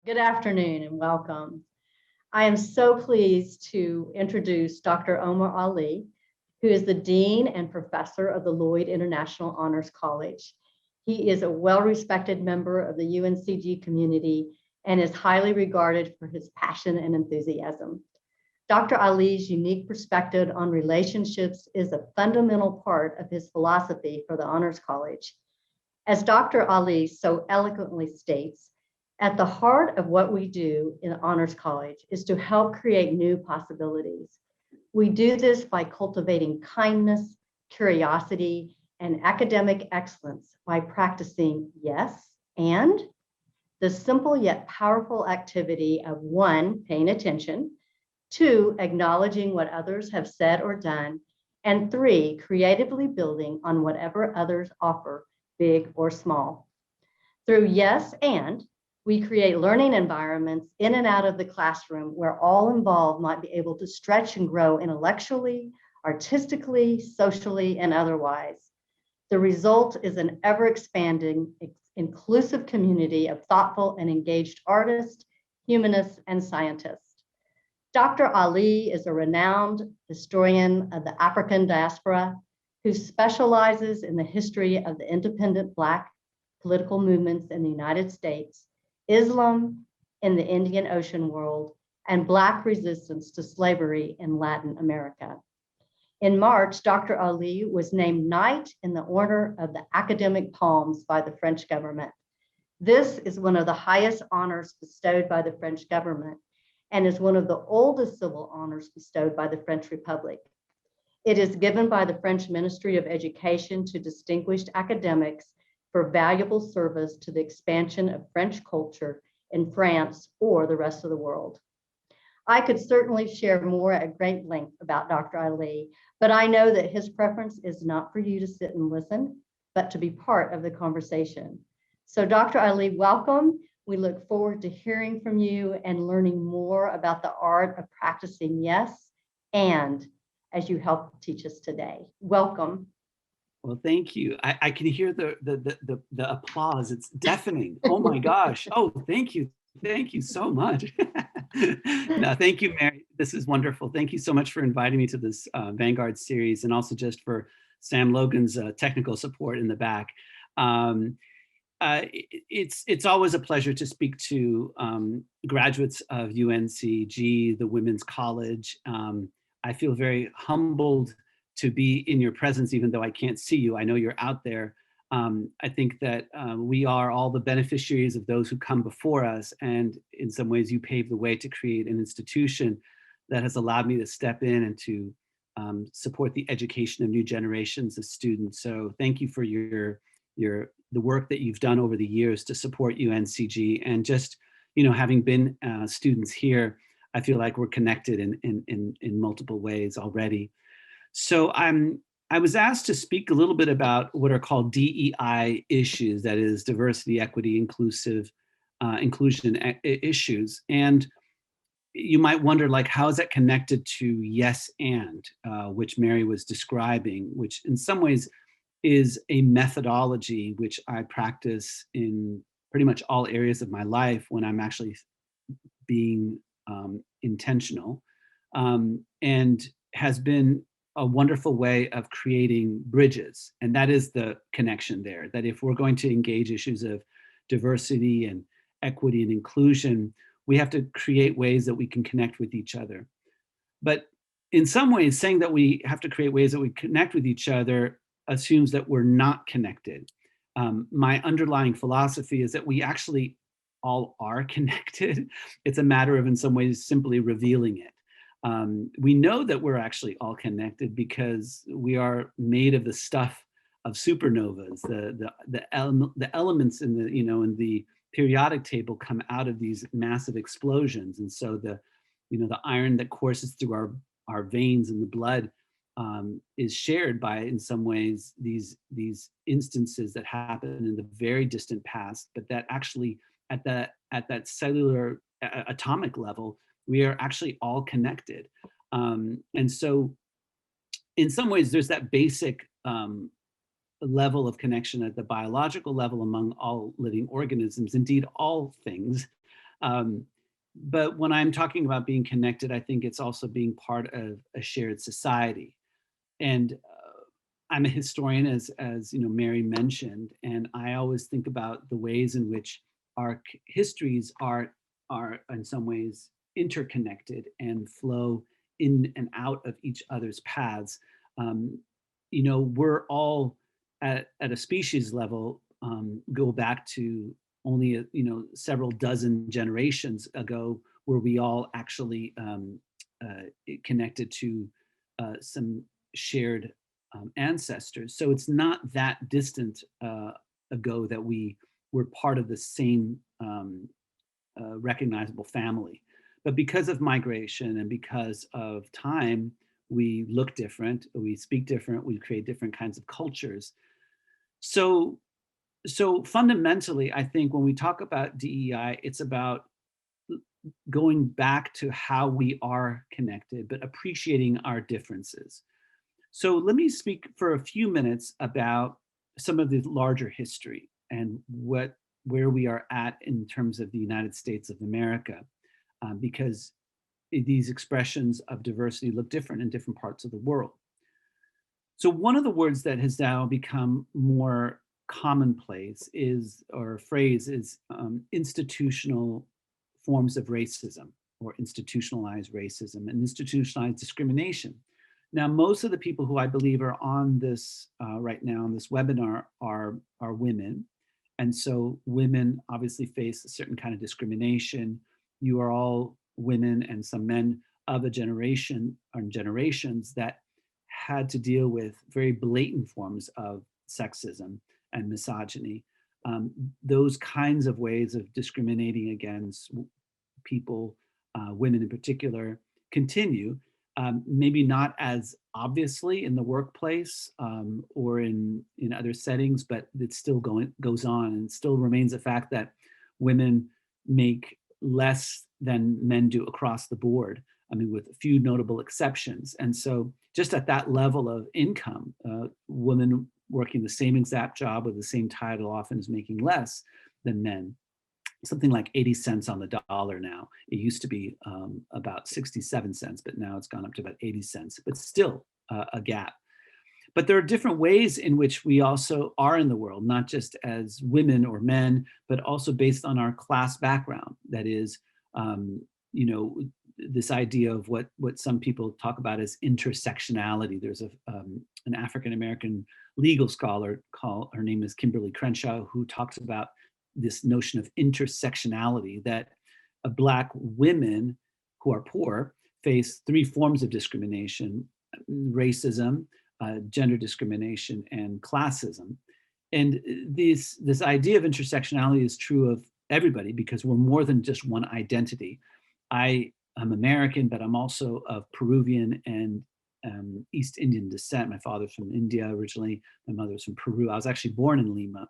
Good afternoon and welcome. I am so pleased to introduce Dr. Omar Ali, who is the Dean and Professor of the Lloyd International Honors College. He is a well-respected member of the UNCG community and is highly regarded for his passion and enthusiasm. Dr. Ali's unique perspective on relationships is a fundamental part of his philosophy for the Honors College. As Dr. Ali so eloquently states, at the heart of what we do in Honors College is to help create new possibilities. We do this by cultivating kindness, curiosity, and academic excellence by practicing yes and the simple yet powerful activity of 1, paying attention, 2, acknowledging what others have said or done, and 3, creatively building on whatever others offer, big or small. Through yes and, we create learning environments in and out of the classroom where all involved might be able to stretch and grow intellectually, artistically, socially, and otherwise. The result is an ever-expanding, inclusive community of thoughtful and engaged artists, humanists, and scientists. Dr. Ali is a renowned historian of the African diaspora who specializes in the history of the independent Black political movements in the United States, Islam in the Indian Ocean world, and Black resistance to slavery in Latin America. In March, Dr. Ali was named Knight in the Order of the Academic Palms by the French government. This is one of the highest honors bestowed by the French government and is one of the oldest civil honors bestowed by the French Republic. It is given by the French Ministry of Education to distinguished academics for valuable service to the expansion of French culture in France or the rest of the world. I could certainly share more at great length about Dr. Ali, but I know that his preference is not for you to sit and listen, but to be part of the conversation. So Dr. Ali, welcome. We look forward to hearing from you and learning more about the art of practicing yes and as you help teach us today. Welcome. Well, thank you. I can hear the applause. It's deafening. Oh my gosh. Oh, thank you. Thank you so much. No, thank you, Mary. This is wonderful. Thank you so much for inviting me to this Vanguard series, and also just for Sam Logan's technical support in the back. It's always a pleasure to speak to graduates of UNCG, the Women's College. I feel very humbled to be in your presence, even though I can't see you. I know you're out there. I think that we are all the beneficiaries of those who come before us. And in some ways you paved the way to create an institution that has allowed me to step in and to support the education of new generations of students. So thank you for the work that you've done over the years to support UNCG. And just, having been students here, I feel like we're connected in multiple ways already. So I was asked to speak a little bit about what are called DEI issues, that is diversity, equity, inclusion issues. And you might wonder, like, how is that connected to yes and, which Mary was describing, which in some ways is a methodology which I practice in pretty much all areas of my life when I'm actually being intentional, and has been a wonderful way of creating bridges. And that is the connection there, that if we're going to engage issues of diversity and equity and inclusion, we have to create ways that we can connect with each other. But in some ways, saying that we have to create ways that we connect with each other assumes that we're not connected. My underlying philosophy is that we actually all are connected. It's a matter of, in some ways, simply revealing it. We know that we're actually all connected because we are made of the stuff of supernovas. The elements in the periodic table come out of these massive explosions, and so the iron that courses through our veins and the blood is shared by, in some ways, these instances that happen in the very distant past, but that actually at that cellular atomic level, we are actually all connected. And so in some ways, there's that basic level of connection at the biological level among all living organisms, indeed all things. But when I'm talking about being connected, I think it's also being part of a shared society. And I'm a historian, as you know, Mary mentioned, and I always think about the ways in which our histories are in some ways interconnected and flow in and out of each other's paths. Um, you know, we're all at a species level go back to only several dozen generations ago, where we all actually connected to some shared ancestors. So it's not that distant ago that we were part of the same recognizable family. But because of migration and because of time, we look different, we speak different, we create different kinds of cultures. So, so fundamentally, I think when we talk about DEI, it's about going back to how we are connected, but appreciating our differences. So let me speak for a few minutes about some of the larger history and where we are at in terms of the United States of America, because these expressions of diversity look different in different parts of the world. So one of the words that has now become more commonplace is, or phrase is, institutional forms of racism, or institutionalized racism and institutionalized discrimination. Now, most of the people who I believe are on this right now on this webinar are women. And so women obviously face a certain kind of discrimination. You are all women and some men of a generation or generations that had to deal with very blatant forms of sexism and misogyny. Those kinds of ways of discriminating against people, women in particular, continue. Maybe not as obviously in the workplace or in other settings, but it still goes on, and still remains a fact that women make less than men do across the board. I mean, with a few notable exceptions. And so just at that level of income, women working the same exact job with the same title often is making less than men. Something like 80 cents on the dollar now. It used to be about 67 cents, but now it's gone up to about 80 cents, but still a gap. But there are different ways in which we also are in the world, not just as women or men, but also based on our class background. That is, this idea of what some people talk about as intersectionality. There's an African-American legal scholar her name is Kimberly Crenshaw, who talks about this notion of intersectionality, that Black women who are poor face three forms of discrimination: racism, gender discrimination, and classism. And this idea of intersectionality is true of everybody, because we're more than just one identity. I'm American, but I'm also of Peruvian and East Indian descent. My father's from India originally, my mother's from Peru. I was actually born in Lima.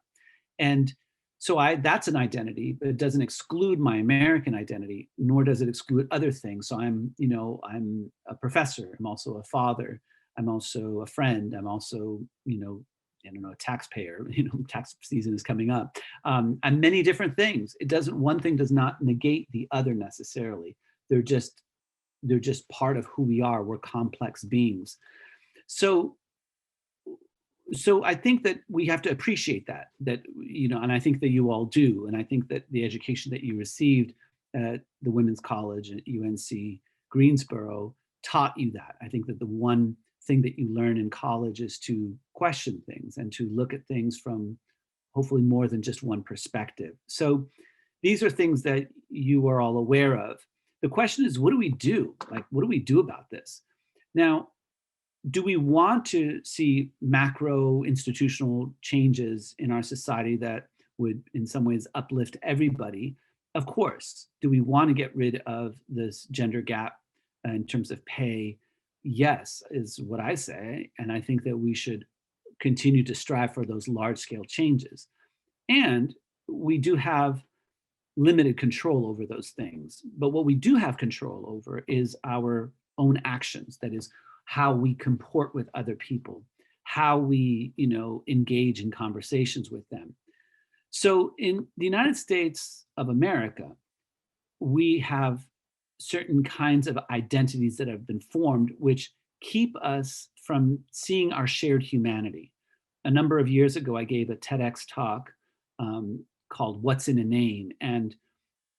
And so that's an identity, but it doesn't exclude my American identity, nor does it exclude other things. So I'm a professor, I'm also a father, I'm also a friend, I'm also, a taxpayer. Tax season is coming up. I'm many different things. One thing does not negate the other necessarily. They're just part of who we are. We're complex beings. So I think that we have to appreciate that, and I think that you all do. And I think that the education that you received at the Women's College at UNC Greensboro taught you that. I think that the one thing that you learn in college is to question things and to look at things from hopefully more than just one perspective. So these are things that you are all aware of. The question is, what do we do? What do we do about this? Now, do we want to see macro institutional changes in our society that would in some ways uplift everybody? Of course. Do we want to get rid of this gender gap in terms of pay? Yes, is what I say. And I think that we should continue to strive for those large scale changes. And we do have limited control over those things. But what we do have control over is our own actions. That is, how we comport with other people, how we, engage in conversations with them. So in the United States of America, we have certain kinds of identities that have been formed, which keep us from seeing our shared humanity. A number of years ago, I gave a TEDx talk called "What's in a Name," and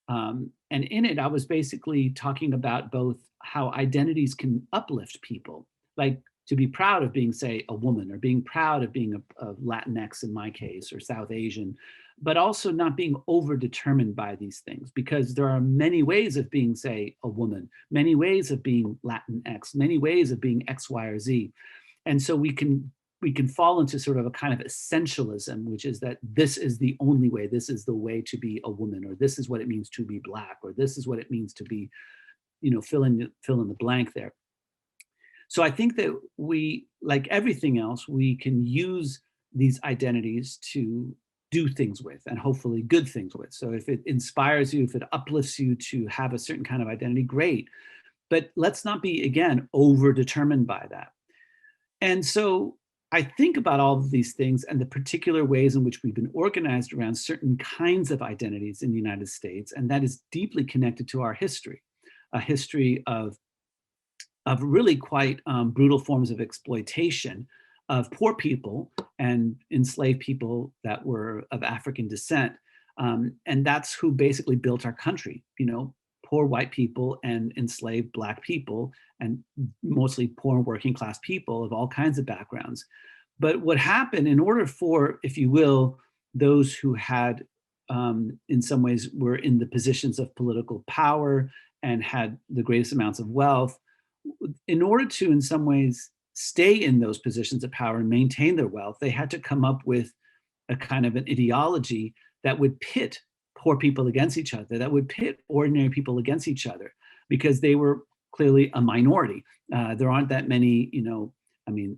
in it, I was basically talking about both how identities can uplift people, like to be proud of being, say, a woman, or being proud of being a Latinx in my case, or South Asian, but also not being overdetermined by these things, because there are many ways of being, say, a woman, many ways of being Latinx, many ways of being X, Y, or Z. And so we can fall into sort of a kind of essentialism, which is that this is the only way, this is the way to be a woman, or this is what it means to be Black, or this is what it means to be, fill in the blank there. So I think that we, like everything else, we can use these identities to do things with, and hopefully good things with. So if it inspires you, if it uplifts you to have a certain kind of identity, great. But let's not be, again, over-determined by that. And so I think about all of these things and the particular ways in which we've been organized around certain kinds of identities in the United States, and that is deeply connected to our history, a history of really quite brutal forms of exploitation of poor people and enslaved people that were of African descent. And that's who basically built our country, poor white people and enslaved Black people, and mostly poor working class people of all kinds of backgrounds. But what happened, in order for, if you will, those who had, in some ways, were in the positions of political power and had the greatest amounts of wealth, in order to, in some ways, stay in those positions of power and maintain their wealth, they had to come up with a kind of an ideology that would pit poor people against each other, that would pit ordinary people against each other, because they were clearly a minority. There aren't that many,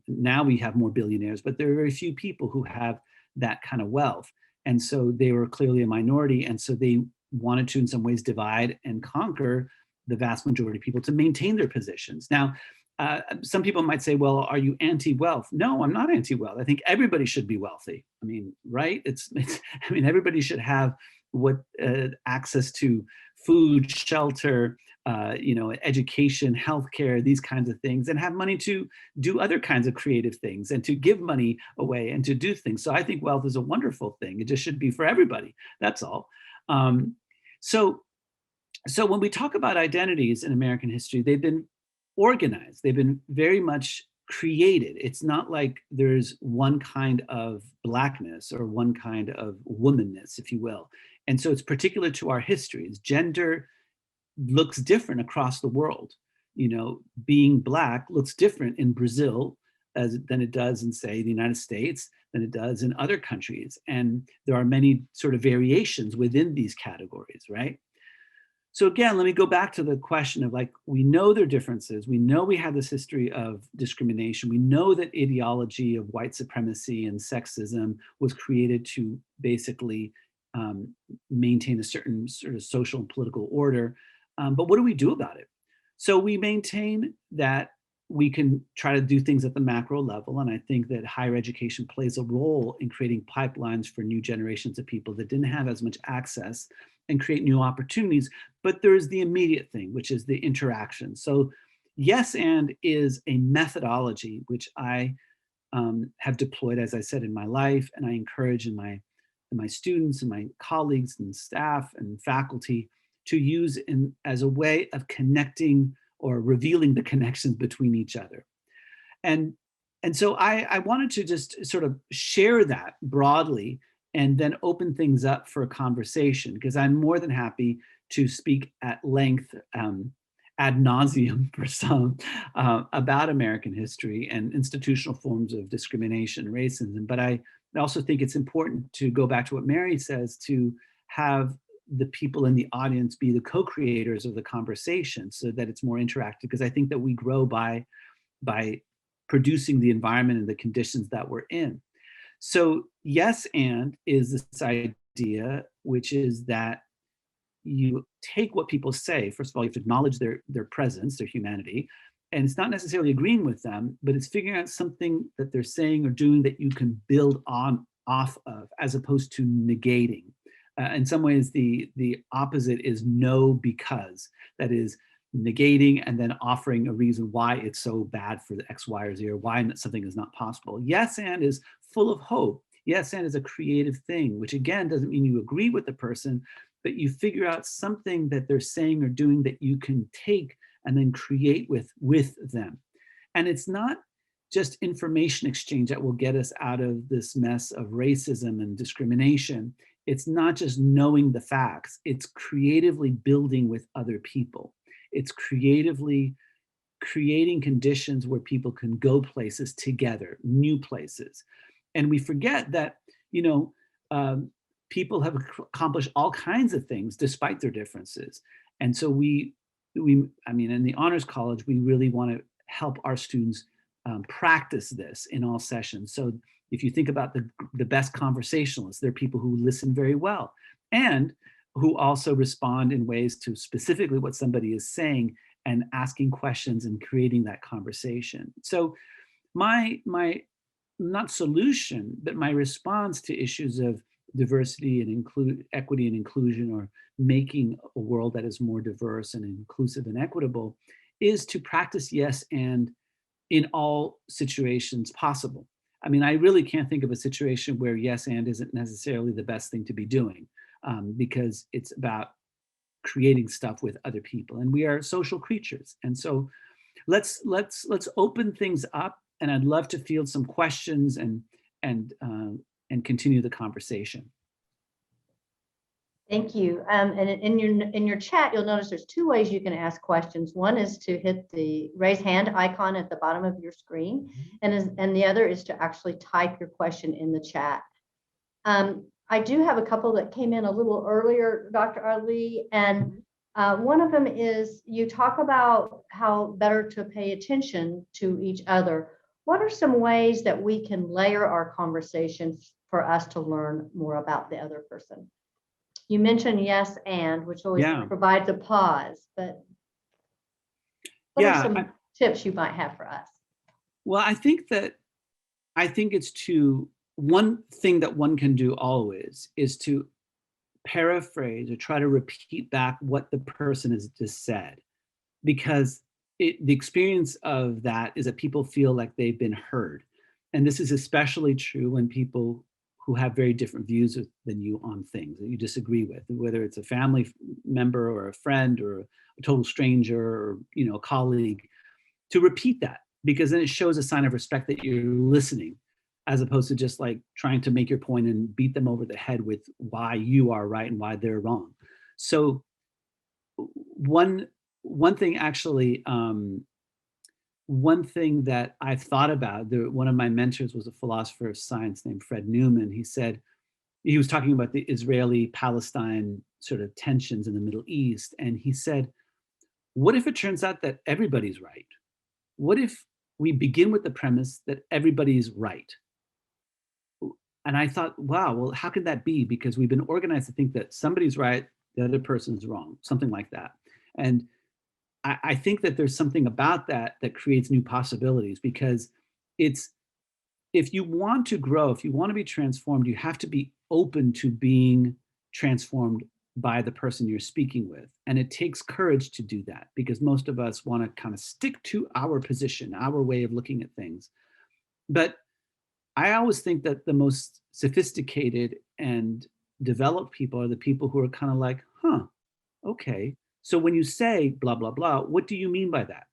now we have more billionaires, but there are very few people who have that kind of wealth. And so they were clearly a minority. And so they wanted to, in some ways, divide and conquer the vast majority of people to maintain their positions. Now, some people might say, well, are you anti-wealth? No, I'm not anti-wealth. I think everybody should be wealthy. Right? Everybody should have access to food, shelter, education, healthcare, these kinds of things, and have money to do other kinds of creative things and to give money away and to do things. So I think wealth is a wonderful thing. It just should be for everybody. That's all. So when we talk about identities in American history, they've been organized. They've been very much created. It's not like there's one kind of Blackness or one kind of womanness, if you will. And so it's particular to our histories. Gender looks different across the world. Being Black looks different in Brazil than it does in, say, the United States, than it does in other countries. And there are many sort of variations within these categories, right? So again, let me go back to the question of, like, we know there are differences. We know we have this history of discrimination. We know that ideology of white supremacy and sexism was created to basically maintain a certain sort of social and political order. But what do we do about it? So we maintain that we can try to do things at the macro level. And I think that higher education plays a role in creating pipelines for new generations of people that didn't have as much access, and create new opportunities. But there's the immediate thing, which is the interaction. So yes and is a methodology which I have deployed, as I said, in my life, and I encourage in my students and my colleagues and staff and faculty to use as a way of connecting or revealing the connections between each other. And so I wanted to just sort of share that broadly and then open things up for a conversation, because I'm more than happy to speak at length, ad nauseum for some, about American history and institutional forms of discrimination, racism. But I also think it's important to go back to what Mary says, to have the people in the audience be the co-creators of the conversation so that it's more interactive, because I think that we grow by producing the environment and the conditions that we're in. So yes and is this idea, which is that you take what people say. First of all, you have to acknowledge their presence, their humanity. And it's not necessarily agreeing with them, but it's figuring out something that they're saying or doing that you can build off of, as opposed to negating. In some ways, the opposite is no because. That is negating and then offering a reason why it's so bad for the X, Y, or Z, or why something is not possible. Yes, and is full of hope. Yes, and is a creative thing, which again doesn't mean you agree with the person, but you figure out something that they're saying or doing that you can take and then create with them. And it's not just information exchange that will get us out of this mess of racism and discrimination. It's not just knowing the facts, it's creatively building with other people. It's creatively creating conditions where people can go places together, new places. And we forget that, you know, people have accomplished all kinds of things despite their differences. And so I mean, in the Honors College, we really want to help our students practice this in all sessions. So if you think about the best conversationalists, they're people who listen very well and who also respond in ways to specifically what somebody is saying and asking questions and creating that conversation. So my not solution, but my response to issues of diversity and equity and inclusion, or making a world that is more diverse and inclusive and equitable, is to practice yes and in all situations possible. I mean, I really can't think of a situation where yes and isn't necessarily the best thing to be doing, because it's about creating stuff with other people, and we are social creatures. And so let's open things up, and I'd love to field some questions and continue the conversation. Thank you. And in your chat, you'll notice there's two ways you can ask questions. One is to hit the raise hand icon at the bottom of your screen, and the other is to actually type your question in the chat. I do have a couple that came in a little earlier, Dr. Ali, and one of them is you talk about how better to pay attention to each other. What are some ways that we can layer our conversations for us to learn more about the other person? You mentioned yes and, which always provides a pause, but what are some tips you might have for us? Well, I think it's one thing that one can do always is to paraphrase or try to repeat back what the person has just said, because the experience of that is that people feel like they've been heard. And this is especially true when people who have very different views than you on things that you disagree with, whether it's a family member or a friend or a total stranger or, you know, a colleague, to repeat that, because then it shows a sign of respect that you're listening, as opposed to just like trying to make your point and beat them over the head with why you are right and why they're wrong. So one thing actually, one thing that I've thought about, one of my mentors was a philosopher of science named Fred Newman. He was talking about the Israeli-Palestine sort of tensions in the Middle East. And he said, what if it turns out that everybody's right? What if we begin with the premise that everybody's right? And I thought, wow, well, how could that be? Because we've been organized to think that somebody's right, the other person's wrong, something like that. And I think that there's something about that creates new possibilities, because if you want to grow, if you want to be transformed, you have to be open to being transformed by the person you're speaking with. And it takes courage to do that, because most of us want to kind of stick to our position, our way of looking at things. But I always think that the most sophisticated and developed people are the people who are kind of like, okay. So when you say blah, blah, blah, what do you mean by that?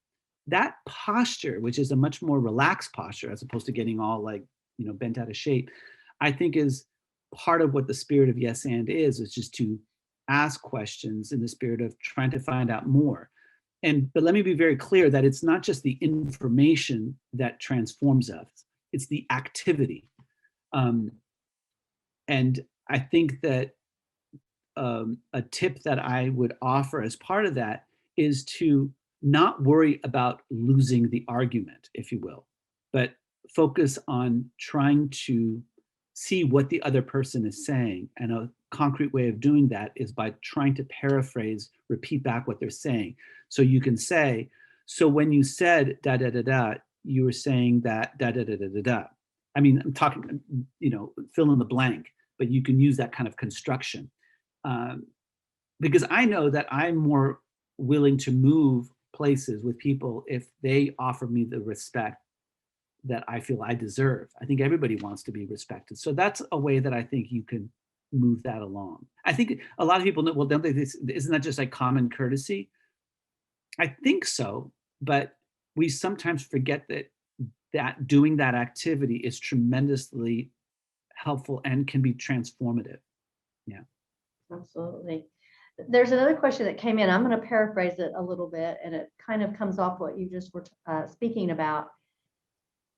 That posture, which is a much more relaxed posture, as opposed to getting all like, you know, bent out of shape, I think is part of what the spirit of yes and is just to ask questions in the spirit of trying to find out more. But let me be very clear that it's not just the information that transforms us, it's the activity. And I think that a tip that I would offer as part of that is to not worry about losing the argument, if you will, but focus on trying to see what the other person is saying. And a concrete way of doing that is by trying to paraphrase, repeat back what they're saying. So you can say, so when you said da da da da, you were saying that da da da da da da. I mean, I'm talking, you know, fill in the blank, but you can use that kind of construction. Because I know that I'm more willing to move places with people if they offer me the respect that I feel I deserve. I think everybody wants to be respected. So that's a way that I think you can move that along. I think a lot of people know, well, don't they, isn't that just like common courtesy? I think so, but we sometimes forget that doing that activity is tremendously helpful and can be transformative. Yeah. Absolutely. There's another question that came in. I'm going to paraphrase it a little bit, and it kind of comes off what you just were speaking about.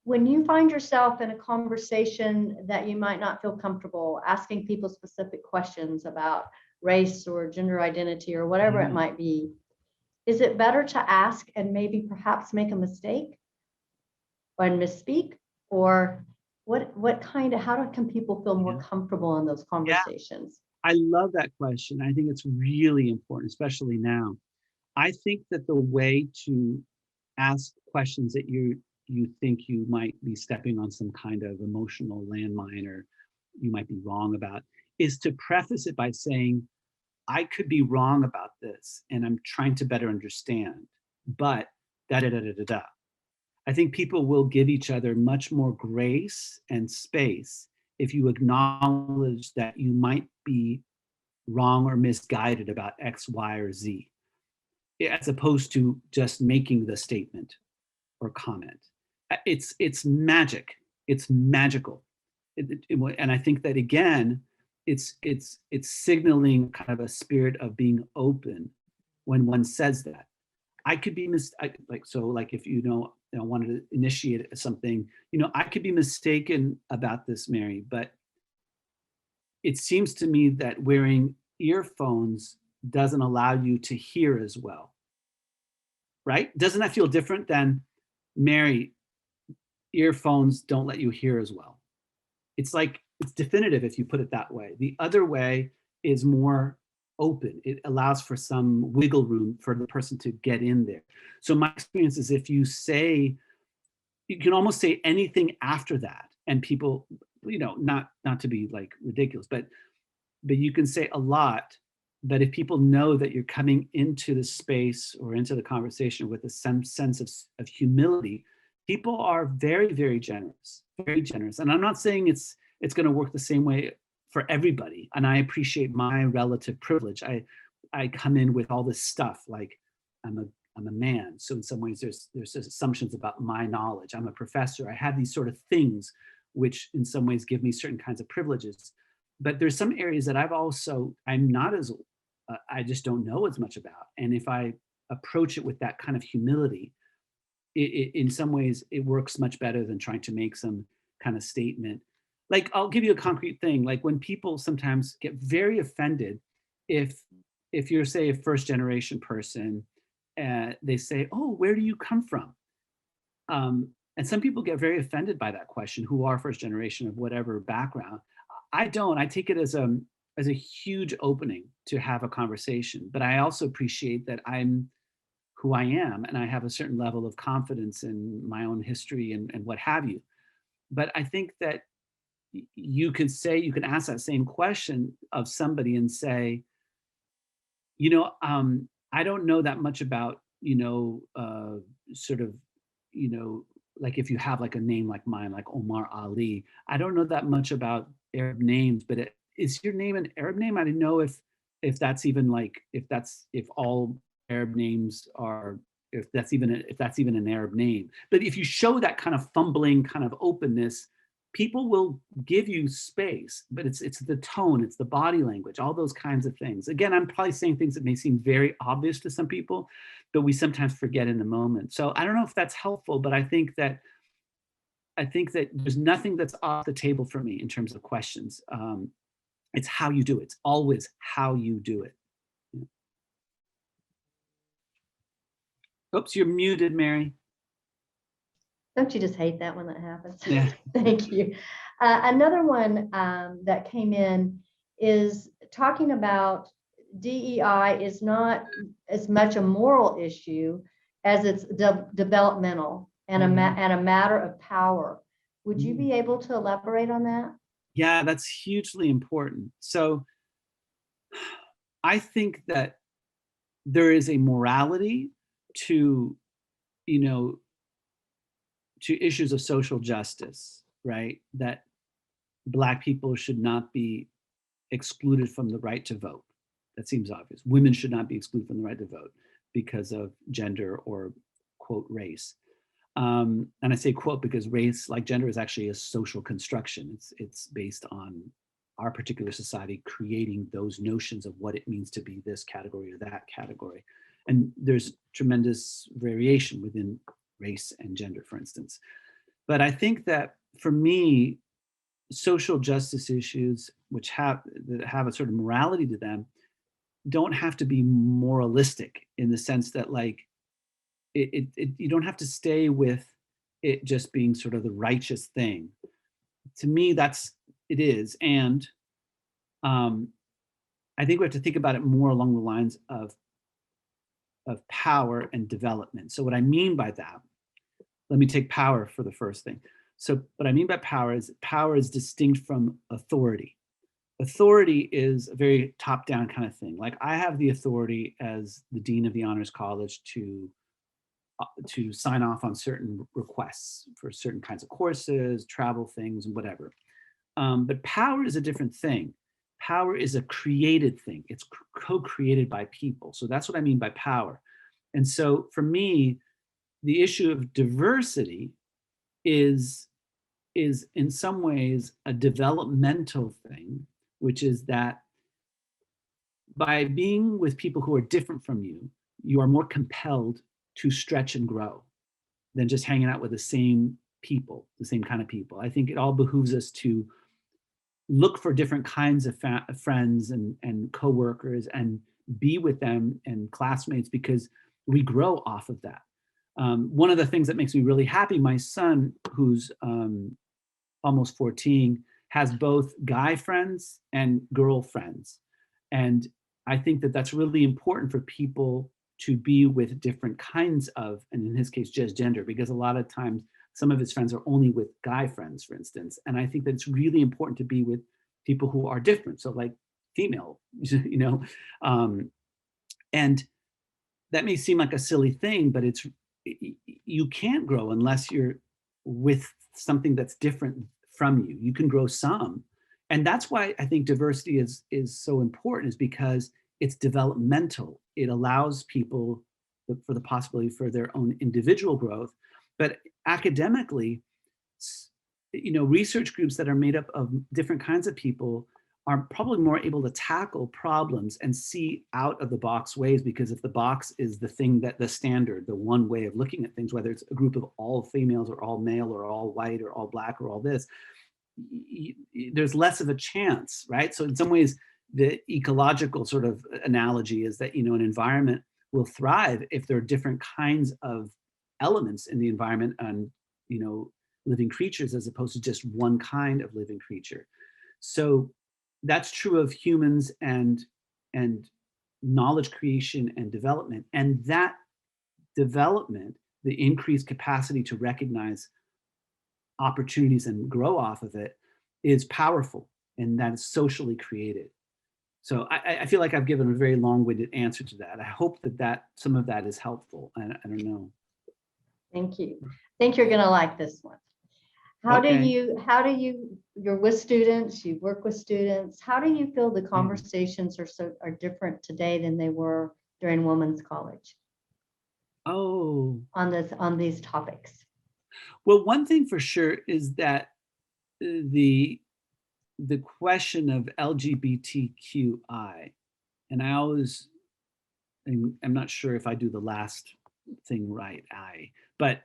When you find yourself in a conversation that you might not feel comfortable asking people specific questions about race or gender identity or whatever it might be, is it better to ask and maybe perhaps make a mistake or misspeak? Or how can people feel more comfortable in those conversations? I love that question. I think it's really important, especially now. I think that the way to ask questions that you think you might be stepping on some kind of emotional landmine or you might be wrong about is to preface it by saying, I could be wrong about this and I'm trying to better understand, but da da da da da da. I think people will give each other much more grace and space if you acknowledge that you might be wrong or misguided about X, Y, or Z, as opposed to just making the statement or comment. It's magic. It's magical, and I think that again, it's signaling kind of a spirit of being open when one says that. I could be like if wanted to initiate something, I could be mistaken about this, Mary, but it seems to me that wearing earphones doesn't allow you to hear as well, right? Doesn't that feel different than, Mary, earphones don't let you hear as well? It's like, it's definitive if you put it that way. The other way is more open. It allows for some wiggle room for the person to get in there. So my experience is if you can almost say anything after that, and people, not to be like ridiculous, but you can say a lot. But if people know that you're coming into the space or into the conversation with a sense of humility, people are very, very generous, very generous. And I'm not saying it's going to work the same way for everybody. And I appreciate my relative privilege. I come in with all this stuff, like I'm a man. So in some ways there's assumptions about my knowledge. I'm a professor. I have these sort of things, which in some ways give me certain kinds of privileges. But there's some areas that I'm not as, I just don't know as much about. And if I approach it with that kind of humility, it in some ways, it works much better than trying to make some kind of statement. Like, I'll give you a concrete thing. Like when people sometimes get very offended, if you're, say, a first generation person, they say, oh, where do you come from? And some people get very offended by that question, who are first generation of whatever background. I don't. I take it as a huge opening to have a conversation. But I also appreciate that I'm who I am, and I have a certain level of confidence in my own history and what have you. But I think that you can ask that same question of somebody and say, I don't know that much about, sort of, like if you have like a name like mine, like Omar Ali, I don't know that much about Arab names, but is your name an Arab name? I didn't know if that's even like, if all Arab names are, if that's even an Arab name. But if you show that kind of fumbling kind of openness, people will give you space, but it's the tone, it's the body language, all those kinds of things. Again, I'm probably saying things that may seem very obvious to some people, but we sometimes forget in the moment. So I don't know if that's helpful, but I think that there's nothing that's off the table for me in terms of questions. It's how you do it. It's always how you do it. Yeah. Oops, you're muted, Mary. Don't you just hate that when that happens? Yeah. Thank you. Another one that came in is talking about DEI is not as much a moral issue as it's developmental and a matter of power. Would you be able to elaborate on that? Yeah, that's hugely important. So I think that there is a morality to, you know, to issues of social justice, right? That Black people should not be excluded from the right to vote. That seems obvious. Women should not be excluded from the right to vote because of gender or, quote, race. And I say quote because race, like gender, is actually a social construction. It's based on our particular society creating those notions of what it means to be this category or that category. And there's tremendous variation within race and gender, for instance. But I think that for me, social justice issues, which that have a sort of morality to them, don't have to be moralistic in the sense that, like, you don't have to stay with it just being sort of the righteous thing. To me, it is. And I think we have to think about it more along the lines of power and development. So what I mean by that, let me take power for the first thing. So what I mean by power is distinct from authority. Authority is a very top-down kind of thing. Like, I have the authority as the dean of the honors college to sign off on certain requests for certain kinds of courses, travel things, and whatever. But power is a different thing. Power is a created thing. It's co-created by people. So that's what I mean by power. And so for me, the issue of diversity is in some ways a developmental thing, which is that by being with people who are different from you, you are more compelled to stretch and grow than just hanging out with the same people, the same kind of people. I think it all behooves us to look for different kinds of friends and coworkers and be with them and classmates, because we grow off of that. One of the things that makes me really happy, my son, who's almost 14, has both guy friends and girl friends. And I think that that's really important for people to be with different kinds of, and in his case, just gender, because a lot of times some of his friends are only with guy friends, for instance. And I think that it's really important to be with people who are different. So like female, and that may seem like a silly thing, but you can't grow unless you're with something that's different from you. You can grow some. And that's why I think diversity is so important, is because it's developmental. It allows people for the possibility for their own individual growth. But academically, research groups that are made up of different kinds of people are probably more able to tackle problems and see out of the box ways, because if the box is the thing that the standard, the one way of looking at things, whether it's a group of all females or all male or all white or all black or all this, there's less of a chance, right? So in some ways, the ecological sort of analogy is that, an environment will thrive if there are different kinds of elements in the environment and, living creatures, as opposed to just one kind of living creature. So that's true of humans and knowledge creation and development. And that development, the increased capacity to recognize opportunities and grow off of it, is powerful, and that is socially created. So I feel like I've given a very long-winded answer to that. I hope that some of that is helpful. I don't know. Thank you. I think you're going to like this one. You're with students, you work with students. How do you feel the conversations are different today than they were during women's college? Oh. On these topics. Well, one thing for sure is that the question of LGBTQI, and I'm not sure if I do the last thing right, but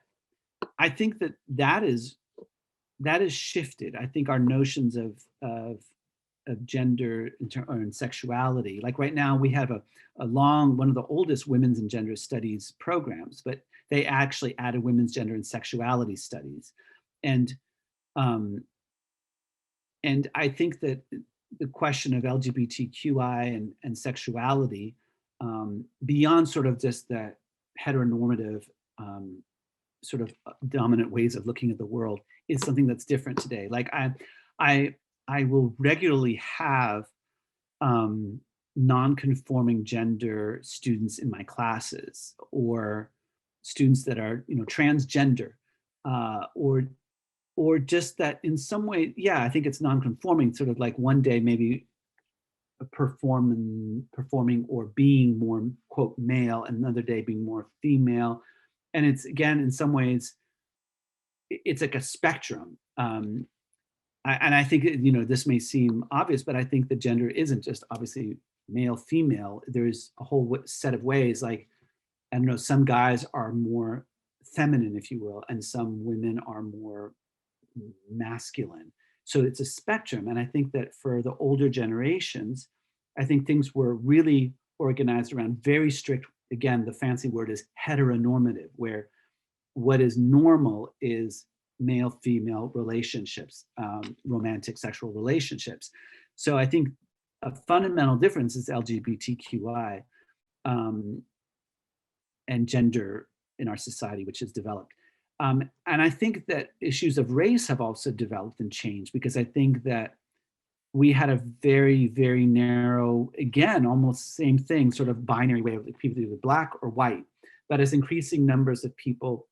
I think that is shifted. I think our notions of gender and sexuality, like right now we have one of the oldest women's and gender studies programs, but they actually added women's gender and sexuality studies. And I think that the question of LGBTQI and sexuality, beyond sort of just the heteronormative sort of dominant ways of looking at the world, is something that's different today. Like I will regularly have non-conforming gender students in my classes, or students that are, transgender, or just that in some way, yeah, I think it's non-conforming, sort of like one day maybe performing or being more quote male, and another day being more female. And it's, again, in some ways, it's like a spectrum. And I think, this may seem obvious, but I think the gender isn't just obviously male, female. There's a whole set of ways, like, I don't know, some guys are more feminine, if you will, and some women are more masculine. So it's a spectrum. And I think that for the older generations, I think things were really organized around very strict, again, the fancy word is heteronormative, where what is normal is male-female relationships, romantic sexual relationships. So I think a fundamental difference is LGBTQI and gender in our society, which has developed. And I think that issues of race have also developed and changed, because I think that we had a very, very narrow, again, almost same thing, sort of binary way of people either black or white. But as increasing numbers of people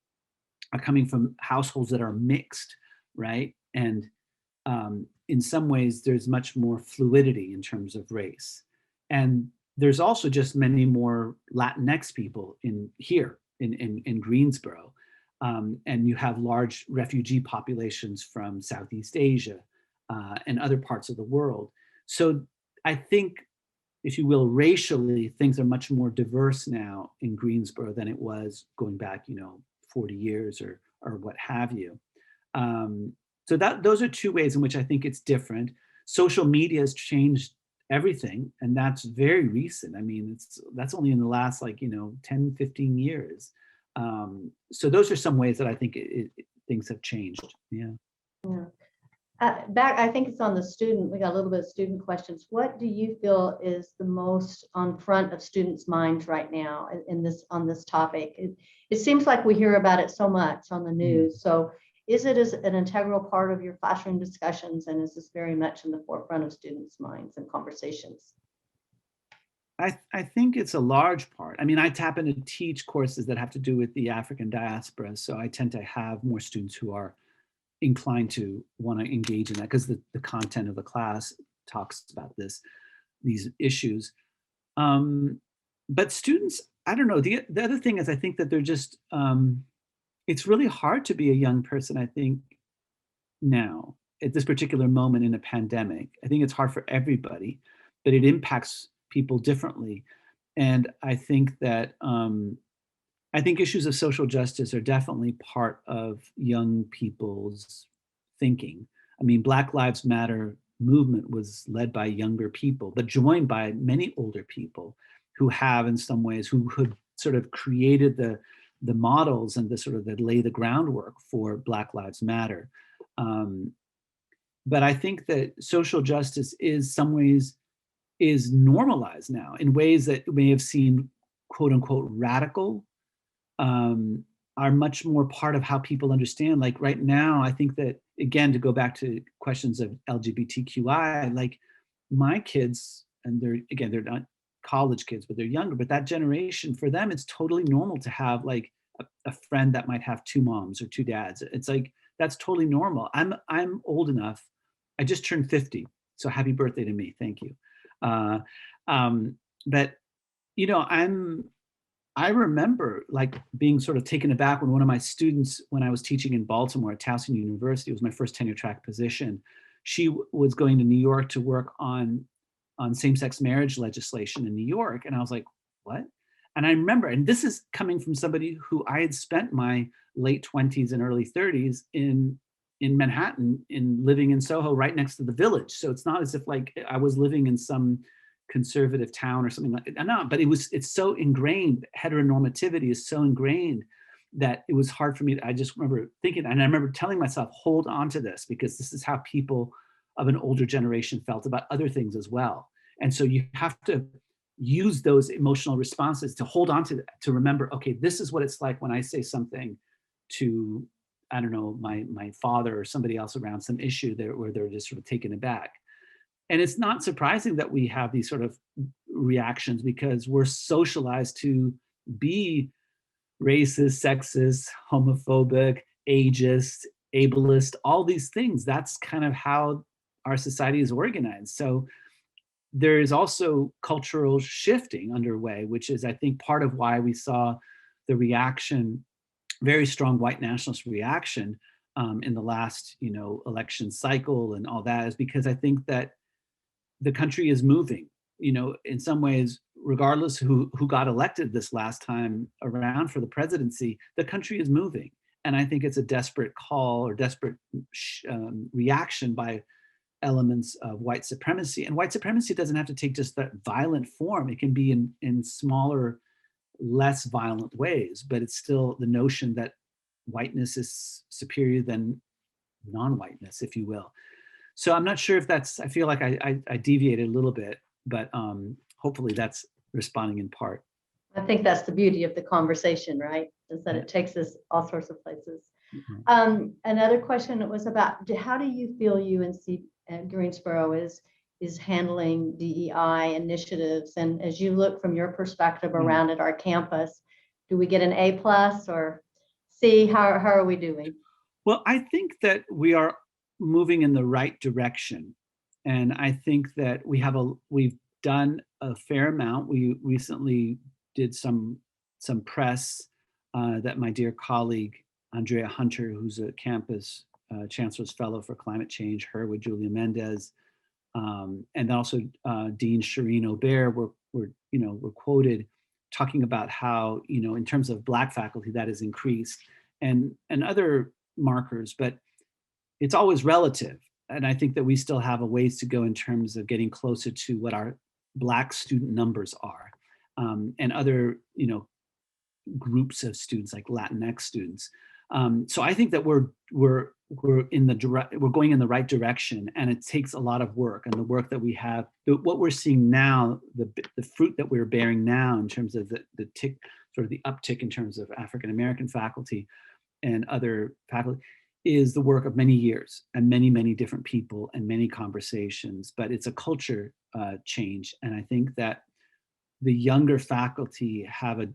are coming from households that are mixed, right? And in some ways, there's much more fluidity in terms of race. And there's also just many more Latinx people in Greensboro. And you have large refugee populations from Southeast Asia and other parts of the world. So I think, if you will, racially, things are much more diverse now in Greensboro than it was going back, 40 years or what have you. So those are two ways in which I think it's different. Social media has changed everything, and that's very recent. I mean, that's only in the last 10, 15 years. So those are some ways that I think things have changed. Yeah. Yeah. Back, I think it's on the student. We got a little bit of student questions. What do you feel is the most on front of students' minds right now on this topic? It seems like we hear about it so much on the news. So is it as an integral part of your classroom discussions, and is this very much in the forefront of students' minds and conversations? I think it's a large part. I mean, I happen to teach courses that have to do with the African diaspora, so I tend to have more students who are inclined to want to engage in that, because the content of the class talks about these issues. But students, I don't know. The other thing is, I think that they're just, it's really hard to be a young person, I think, now, at this particular moment in a pandemic. I think it's hard for everybody, but it impacts people differently. And I think that, I think issues of social justice are definitely part of young people's thinking. I mean, Black Lives Matter movement was led by younger people, but joined by many older people who have, in some ways, who sort of created the models and that lay the groundwork for Black Lives Matter. But I think that social justice is some ways is normalized now in ways that may have seemed quote unquote radical, are much more part of how people understand. Like right now, I think that, again, to go back to questions of LGBTQI, like my kids, and they're not college kids, but they're younger, but that generation, for them, it's totally normal to have like a friend that might have two moms or two dads. It's like, that's totally normal. I'm old enough. I just turned 50. So happy birthday to me. Thank you. But, I remember like being sort of taken aback when one of my students, when I was teaching in Baltimore at Towson University, it was my first tenure track position. She was going to New York to work on same-sex marriage legislation in New York. And I was like, what? And I remember, and this is coming from somebody who I had spent my late 20s and early 30s in Manhattan, living in Soho right next to the Village. So it's not as if like I was living in some conservative town or something like that. No, but it's so ingrained. Heteronormativity is so ingrained that it was hard for me. I just remember thinking, and I remember telling myself, hold on to this, because this is how people of an older generation felt about other things as well. And so you have to use those emotional responses to hold on to that, to remember, okay, this is what it's like when I say something to, I don't know, my father or somebody else around some issue where they're just sort of taken aback. And it's not surprising that we have these sort of reactions because we're socialized to be racist, sexist, homophobic, ageist, ableist, all these things. That's kind of how our society is organized. So there is also cultural shifting underway, which is, I think, part of why we saw the reaction, very strong white nationalist reaction in the last, election cycle and all that, is because I think that the country is moving. In some ways, regardless who got elected this last time around for the presidency, the country is moving. And I think it's a desperate call or desperate reaction by elements of white supremacy. And white supremacy doesn't have to take just that violent form. It can be in smaller, less violent ways, but it's still the notion that whiteness is superior than non-whiteness, if you will. So I'm not sure if I feel like I deviated a little bit, but hopefully that's responding in part. I think that's the beauty of the conversation, right? Is that it takes us all sorts of places. Another question was about, how do you feel UNC Greensboro is handling DEI initiatives? And as you look from your perspective around at our campus, do we get an A+ or C? How are we doing? Well, I think that we are moving in the right direction. And I think that we've done a fair amount. We recently did some press that my dear colleague, Andrea Hunter, who's a campus Chancellor's Fellow for Climate Change, her with Julia Mendez, and also Dean Shireen Obear were quoted talking about how, in terms of Black faculty, that has increased and other markers, but it's always relative. And I think that we still have a ways to go in terms of getting closer to what our Black student numbers are, and other, groups of students like Latinx students. So I think that we're going in the right direction, and it takes a lot of work. And the work that we have, what we're seeing now, the fruit that we're bearing now in terms of the uptick in terms of African American faculty and other faculty, is the work of many years and many different people and many conversations. But it's a culture change, and I think that the younger faculty have a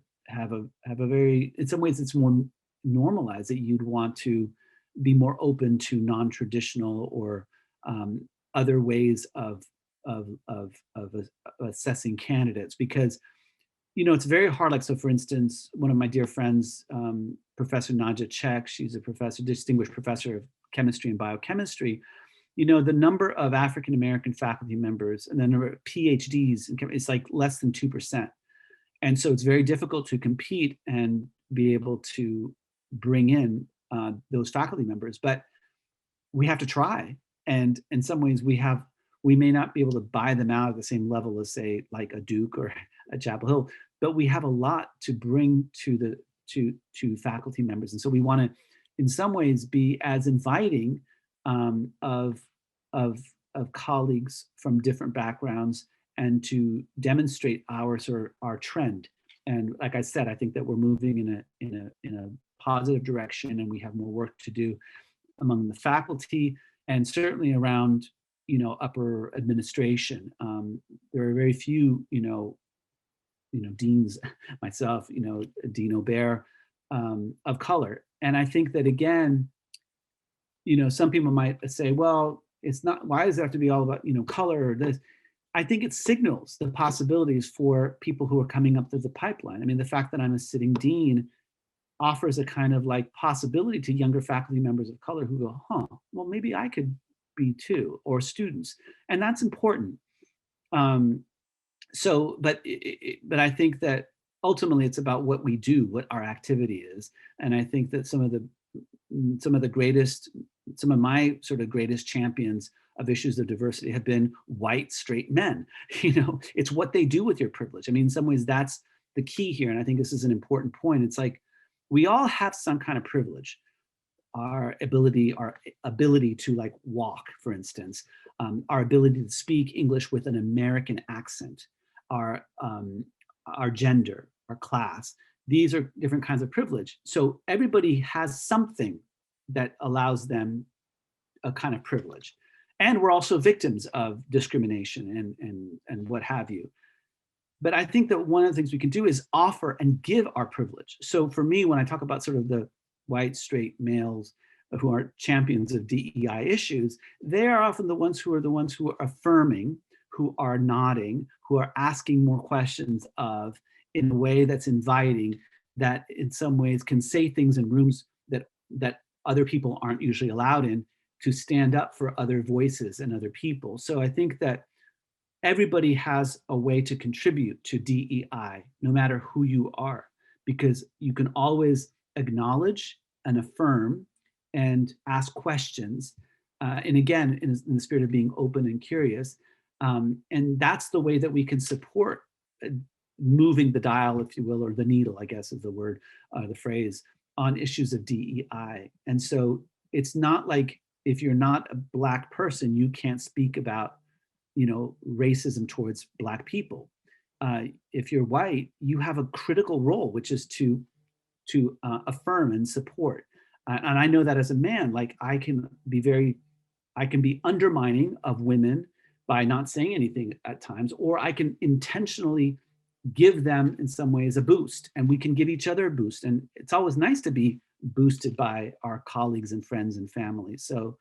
very, in some ways, it's more normalized that you'd want to be more open to non-traditional or other ways of assessing candidates, because it's very hard. Like, so for instance, one of my dear friends, Professor Nadja Chek, she's a distinguished professor of chemistry and biochemistry. The number of African American faculty members and the number of PhDs is like less than 2%. And so it's very difficult to compete and be able to bring in those faculty members, but we have to try. And in some ways we may not be able to buy them out at the same level as, say, like a Duke or a Chapel Hill, but we have a lot to bring to faculty members. And so we want to, in some ways, be as inviting of colleagues from different backgrounds, and to demonstrate our trend. And like I said, I think that we're moving in a positive direction, and we have more work to do among the faculty, and certainly around upper administration. There are very few deans, myself, Dean Obear, of color. And I think that, again, some people might say, well, it's not, why does it have to be all about color or this? I think it signals the possibilities for people who are coming up through the pipeline. I mean, the fact that I'm a sitting dean offers a kind of like possibility to younger faculty members of color who go, well, maybe I could be too, or students. And that's important. But I think that ultimately it's about what we do, what our activity is. And I think that some of my sort of greatest champions of issues of diversity have been white, straight men. It's what they do with your privilege. I mean, in some ways that's the key here. And I think this is an important point. It's like, we all have some kind of privilege. Our ability to like walk, for instance, our ability to speak English with an American accent, our gender, our class. These are different kinds of privilege. So everybody has something that allows them a kind of privilege. And we're also victims of discrimination and what have you. but I think that one of the things we can do is offer and give our privilege. So for me, when I talk about sort of the white, straight males who are champions of DEI issues, they are often the ones who are affirming, who are nodding, who are asking more questions of, in a way that's inviting, that in some ways can say things in rooms that other people aren't usually allowed in, to stand up for other voices and other people. So I think that everybody has a way to contribute to DEI, no matter who you are, because you can always acknowledge and affirm and ask questions. And again, in the spirit of being open and curious. And that's the way that we can support moving the dial, if you will, or the needle, I guess is the word, the phrase, on issues of DEI. And so it's not like if you're not a Black person, you can't speak about, racism towards Black people. If you're white, you have a critical role, which is to affirm and support. And I know that as a man, like I can be undermining of women by not saying anything at times, or I can intentionally give them in some ways a boost, and we can give each other a boost. And it's always nice to be boosted by our colleagues and friends and family. So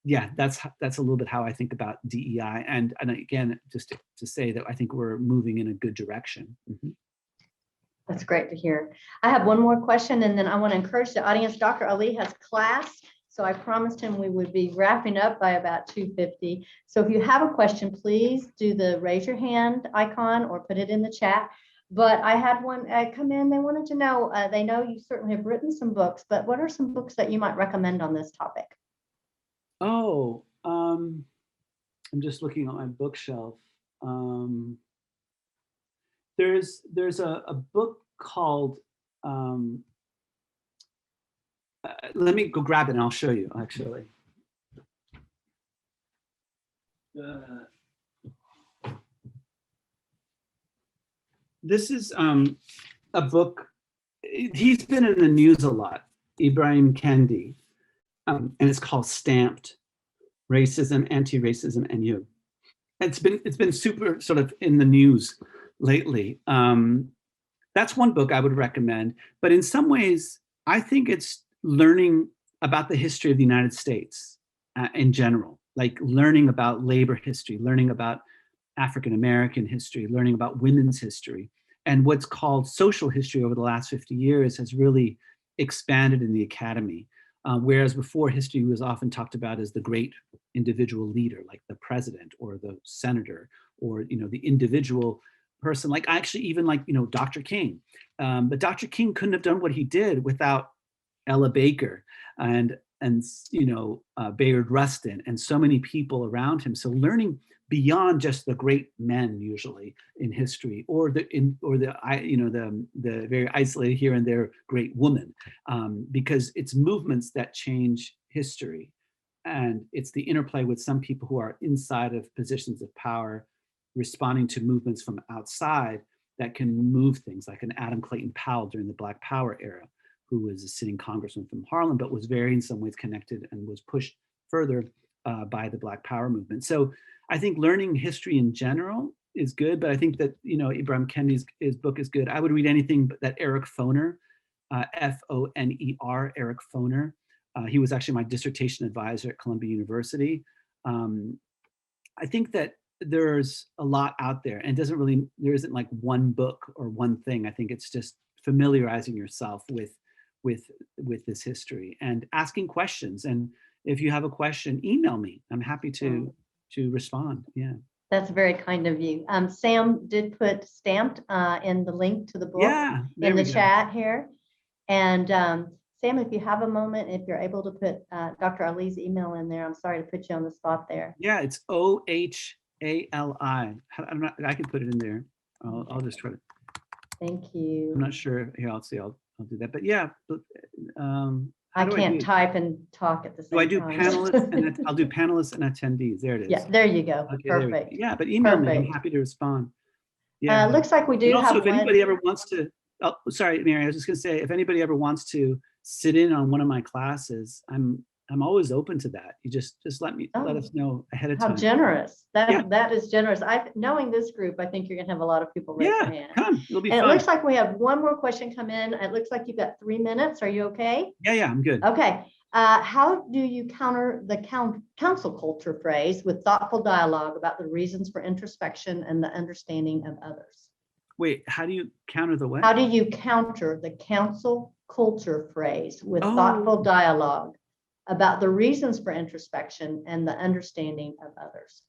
yeah, that's a little bit how I think about DEI. And again, just to say that I think we're moving in a good direction. Mm-hmm. That's great to hear. I have one more question, and then I want to encourage the audience. Dr. Ali has class, so I promised him we would be wrapping up by about 2:50. So if you have a question, please do the raise your hand icon or put it in the chat. But I had one come in. They wanted to know, they know you certainly have written some books, but what are some books that you might recommend on this topic? Oh, I'm just looking at my bookshelf. There's a book called, let me go grab it and I'll show you, actually. This is a book, he's been in the news a lot, Ibrahim Kendi, and it's called Stamped: Racism, Anti-Racism, and You. It's been super sort of in the news lately. That's one book I would recommend, but in some ways, I think it's learning about the history of the United States in general, like learning about labor history, learning about African-American history, learning about women's history. And what's called social history over the last 50 years has really expanded in the academy. Whereas before, history was often talked about as the great individual leader, like the president or the senator, or the individual person, like actually even like Dr. King. But Dr. King couldn't have done what he did without Ella Baker and Bayard Rustin and so many people around him. So learning beyond just the great men usually in history, or the very isolated here and there great woman, because it's movements that change history, and it's the interplay with some people who are inside of positions of power, responding to movements from outside that can move things, like an Adam Clayton Powell during the Black Power era, who was a sitting congressman from Harlem, but was very in some ways connected and was pushed further by the Black Power movement. So I think learning history in general is good, but I think that, Ibrahim Kendi's book is good. I would read anything that Eric Foner, Foner, Eric Foner. He was actually my dissertation advisor at Columbia University. I think that there's a lot out there, and there isn't like one book or one thing. I think it's just familiarizing yourself with this history and asking questions. And if you have a question, email me. I'm happy to respond. Yeah. That's very kind of you. Sam did put Stamped in the link to the book in the chat here. And Sam, if you have a moment, if you're able to put Dr. Ali's email in there, I'm sorry to put you on the spot there. Yeah, it's OHALI. I can put it in there. I'll just try to. Thank you. I'm not sure. Here, I'll see. I'll do that. But yeah. I can't type and talk at the same time. Do I do panelists and I'll do panelists and attendees. There it is. Yeah, there you go. Okay, perfect. Yeah, but email me. I'm happy to respond. Yeah. Looks like we do also, have if anybody ever wants to, sorry, Mary, I was just going to say, if anybody ever wants to sit in on one of my classes, I'm I'm always open to that. You just let us know ahead of How time. generous. Yeah. That is generous. Knowing this group, I think you're gonna have a lot of people raise their hand. Come. It'll be And fun. it looks like we have one more question come in. It looks like you've got 3 minutes. Are you okay? Yeah, I'm good. Okay. How do you counter the council culture phrase with thoughtful dialogue about the reasons for introspection and the understanding of others? Wait, how do you counter the what? How do you counter the council culture phrase with thoughtful dialogue about the reasons for introspection and the understanding of others?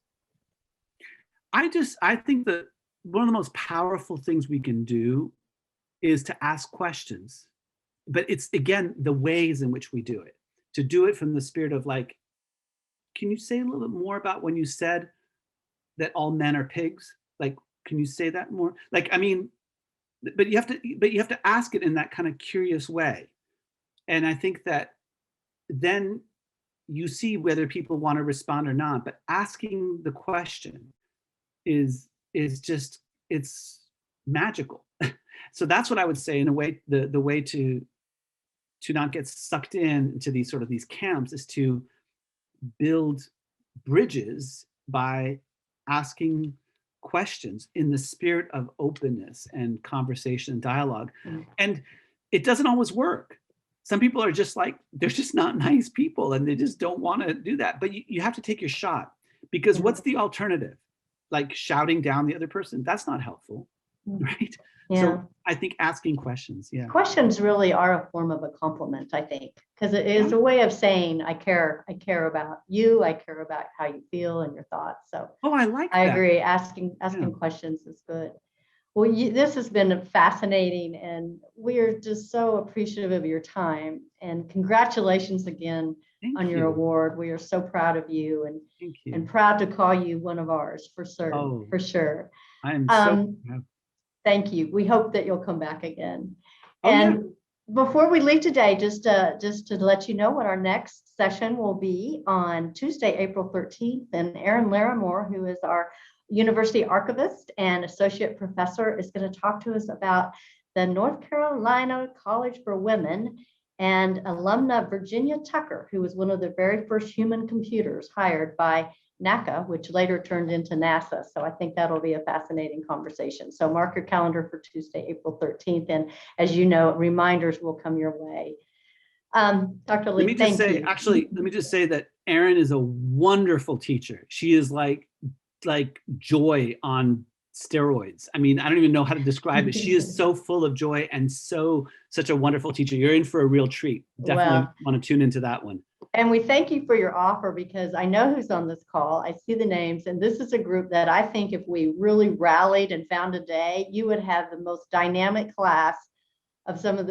I think that one of the most powerful things we can do is to ask questions, but it's, again, the ways in which we do it. To do it from the spirit of like, can you say a little bit more about when you said that all men are pigs? Like, can you say that more? Like, I mean, but you have to ask it in that kind of curious way. And I think that then you see whether people want to respond or not, but asking the question is just, it's magical. So that's what I would say in a way, the way to not get sucked into these sort of these camps is to build bridges by asking questions in the spirit of openness and conversation and dialogue. And it doesn't always work. Some people are just like, they're just not nice people and they just don't want to do that. But you have to take your shot, because what's the alternative? Like shouting down the other person? That's not helpful, right? Yeah. So I think asking questions, Questions really are a form of a compliment, I think, because it is a way of saying, I care about you, I care about how you feel and your thoughts. So I like I that. agree. Asking questions is good. Well, this has been fascinating, and we are just so appreciative of your time. And congratulations again on your award. We are so proud of you, and proud to call you one of ours for certain, for sure. I am so thank you. We hope that you'll come back again. Before we leave today, just to let you know what our next session will be on Tuesday, April 13th. And Erin Larimore, who is our University Archivist and Associate Professor, is going to talk to us about the North Carolina College for Women and alumna Virginia Tucker, who was one of the very first human computers hired by NACA, which later turned into NASA. So I think that'll be a fascinating conversation. So mark your calendar for Tuesday, April 13th. And as you know, reminders will come your way. Dr. Lee, thank you. Actually, let me just say that Erin is a wonderful teacher. She is like joy on steroids. I mean, I don't even know how to describe it. She is so full of joy and such a wonderful teacher. You're in for a real treat. Definitely want to tune into that one. And we thank you for your offer, because I know who's on this call. I see the names, and this is a group that I think if we really rallied and found a day, you would have the most dynamic class of some of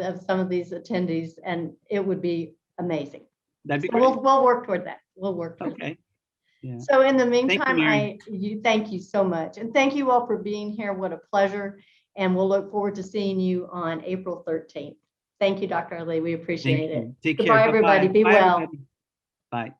these attendees, and it would be amazing. That'd be great. We'll work toward that. We'll work toward that. Yeah. So in the meantime, thank you so much. And thank you all for being here. What a pleasure. And we'll look forward to seeing you on April 13th. Thank you, Dr. Lee. We appreciate it. Take care. Goodbye, everybody. Be well. Bye.